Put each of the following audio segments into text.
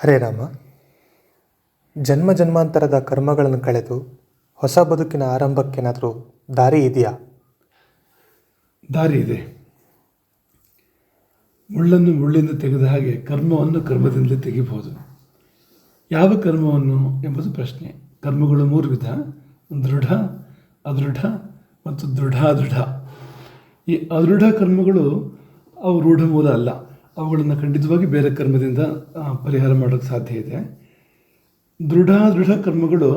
ಹರೇ ರಾಮ. ಜನ್ಮ ಜನ್ಮಾಂತರದ ಕರ್ಮಗಳನ್ನು ಕಳೆದು ಹೊಸ ಬದುಕಿನ ಆರಂಭಕ್ಕೇನಾದರೂ ದಾರಿ ಇದೆಯಾ? ದಾರಿ ಇದೆ. ಮುಳ್ಳನ್ನು ಮುಳ್ಳಿಂದ ತೆಗೆದ ಹಾಗೆ ಕರ್ಮವನ್ನು ಕರ್ಮದಿಂದಲೇ ತೆಗಿಬಹುದು. ಯಾವ ಕರ್ಮವನ್ನು ಎಂಬುದು ಪ್ರಶ್ನೆ. ಕರ್ಮಗಳು 3 ವಿಧ: ದೃಢ, ಅದೃಢ ಮತ್ತು ದೃಢಾದೃಢ. ಈ ಅದೃಢ ಕರ್ಮಗಳು ಅವು ರೂಢ ಮೂಲ ಅಲ್ಲ. ಅವುಗಳನ್ನು ಖಂಡಿತವಾಗಿ ಬೇರೆ ಕರ್ಮದಿಂದ ಪರಿಹಾರ ಮಾಡೋಕ್ಕೆ ಸಾಧ್ಯ ಇದೆ. ದೃಢ ಕರ್ಮಗಳು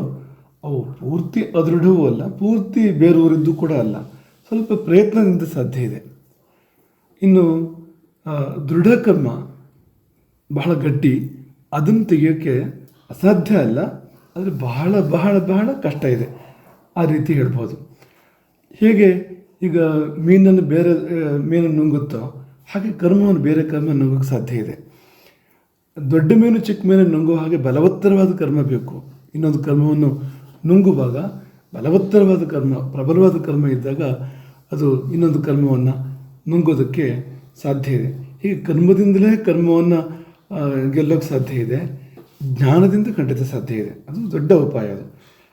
ಅವು ಪೂರ್ತಿ ಅದೃಢವೂ ಅಲ್ಲ, ಪೂರ್ತಿ ಬೇರೂರಿದ್ದು ಕೂಡ ಅಲ್ಲ, ಸ್ವಲ್ಪ ಪ್ರಯತ್ನದಿಂದ ಸಾಧ್ಯ ಇದೆ. ಇನ್ನು ದೃಢ ಕರ್ಮ ಬಹಳ ಗಟ್ಟಿ, ಅದನ್ನು ತೆಗೆಯೋಕ್ಕೆ ಅಸಾಧ್ಯ ಅಲ್ಲ, ಆದರೆ ಬಹಳ ಬಹಳ ಬಹಳ ಕಷ್ಟ ಇದೆ, ಆ ರೀತಿ ಹೇಳ್ಬೋದು. ಹೇಗೆ ಈಗ ಮೀನನ್ನು ನುಂಗುತ್ತೋ ಹಾಗೆ ಕರ್ಮವನ್ನು ಬೇರೆ ಕರ್ಮ ನುಂಗೋಕ್ಕೆ ಸಾಧ್ಯ ಇದೆ. ದೊಡ್ಡ ಮೀನು ಚಿಕ್ಕ ಮೀನನ್ನು ನುಂಗೋ ಹಾಗೆ ಬಲವತ್ತರವಾದ ಕರ್ಮ ಬೇಕು. ಇನ್ನೊಂದು ಕರ್ಮವನ್ನು ನುಂಗುವಾಗ ಬಲವತ್ತರವಾದ ಕರ್ಮ, ಪ್ರಬಲವಾದ ಕರ್ಮ ಇದ್ದಾಗ ಅದು ಇನ್ನೊಂದು ಕರ್ಮವನ್ನು ನುಂಗೋದಕ್ಕೆ ಸಾಧ್ಯ ಇದೆ. ಹೀಗೆ ಕರ್ಮದಿಂದಲೇ ಕರ್ಮವನ್ನು ಗೆಲ್ಲೋಕ್ಕೆ ಸಾಧ್ಯ ಇದೆ. ಜ್ಞಾನದಿಂದ ಖಂಡಿತ ಸಾಧ್ಯ ಇದೆ. ಅದು ದೊಡ್ಡ ಉಪಾಯ. ಅದು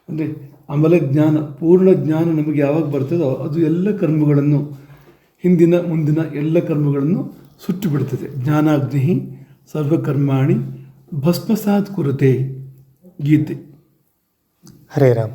ಅಂದರೆ ಆಮೇಲೆ ಜ್ಞಾನ, ಪೂರ್ಣ ಜ್ಞಾನ ನಮಗೆ ಯಾವಾಗ ಬರ್ತದೋ ಅದು ಎಲ್ಲ ಕರ್ಮಗಳನ್ನು, ಹಿಂದಿನ ಮುಂದಿನ ಎಲ್ಲ ಕರ್ಮಗಳನ್ನು ಸುಟ್ಟು ಬಿಡ್ತದೆ. ಜ್ಞಾನಾಗ್ನಿ ಸರ್ವಕರ್ಮಾಣಿ ಭಸ್ಮಸಾತ್ ಕುರುತೆ. ಗೀತೆ. ಹರೇ ರಾಮ.